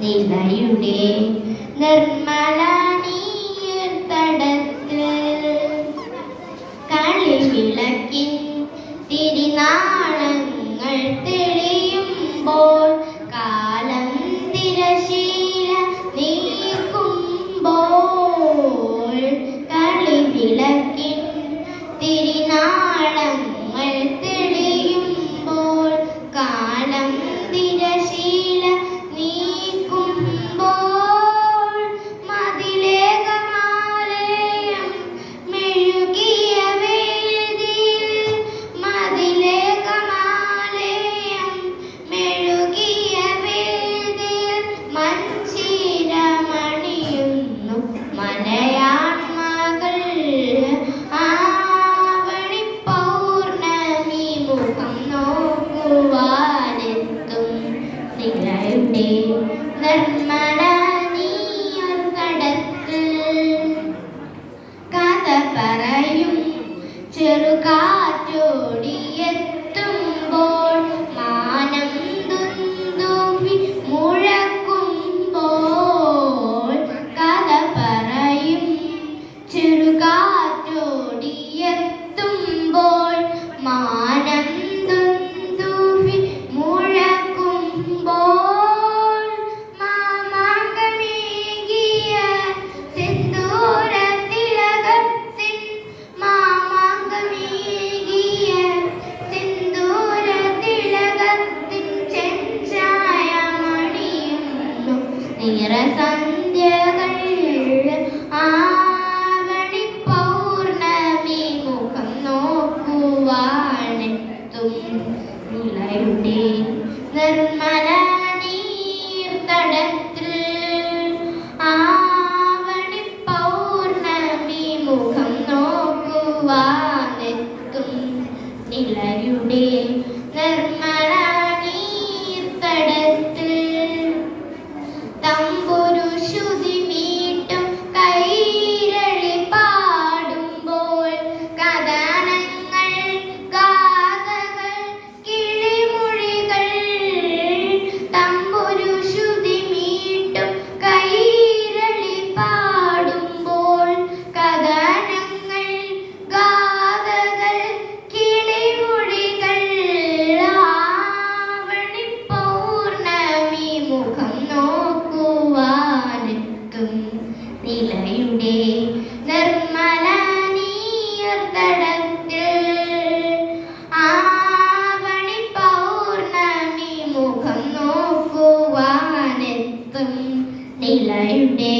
നിലയുടെ നിർമ്മല നീർത്തടത്തിൽ കളിവിളക്കിൻ തിരിനാളങ്ങൾ തെളിയുമ്പോൾ കാലം തിരശീല നീക്കുമ്പോൾ കളിവിളക്കിൻ തിരിനാളങ്ങൾ തെളിയുമ്പോൾ കാലം തിരശീല നീക്കുമ്പോൾ മതിലേകമാലയം മെഴുകിയ വേദിയിൽ മതിലേകമാലയം മെഴുകിയ വേദിയിൽ മഞ്ചിരമണിയുന്നു മലയാൺമകൾ ആവണി പൗർണമി മുഖം നോക്കുവാനെത്തും നിലയുടെ നിർമ്മല നീർത്തടത്തിൽ കഥ പറയും ചെറുകാറ്റോടിയെത്തുമ്പോൾ മാനം തുന്തുവി മുഴക്കുമ്പോൾ കഥ പറയും ചെറുകാറ്റോടിയെത്തുമ്പോൾ മാനം തുന്തുവി മുഴക്കുമ്പോൾ മാമാങ്കമേകിയ സിന്ദൂരത്തിലകത്തിൻ മാമാങ്കമേകിയ സിന്ദൂരത്തിലകത്തിൻ ചെഞ്ചായമണിയുന്നു നിറസന്ധ്യകൾ ആവണി പൗർണമി മുഖം നോക്കുവാനെത്തും നിലയുടെ നിർമ്മല നീർത്തടത്തിൽ ആവണി പൗർണമി മുഖം നോക്കുവാനെത്തും നിലയുടെ നിർമ്മല നീർത്തടത്തിൽ തമ്പുരു ശ്രുതി മീട്ടും കൈരളി പാടുമ്പോൾ കഥനങ്ങൾ ഗാഥകൾ കിളിമൊഴികൾ തമ്പുരു ശ്രുതി മീട്ടും കൈരളി പാടുമ്പോൾ കഥനങ്ങൾ ഗാഥകൾ കിളിമൊഴികൾ ആവണി പൗർണമി മുഖം നോക്കുവാനെത്തും നിലയുടെ നിർമ്മല നീർത്തടത്തിൽ ആവണി പൗർണമി മുഖം നോക്കുവാനെത്തും നിലയുടെ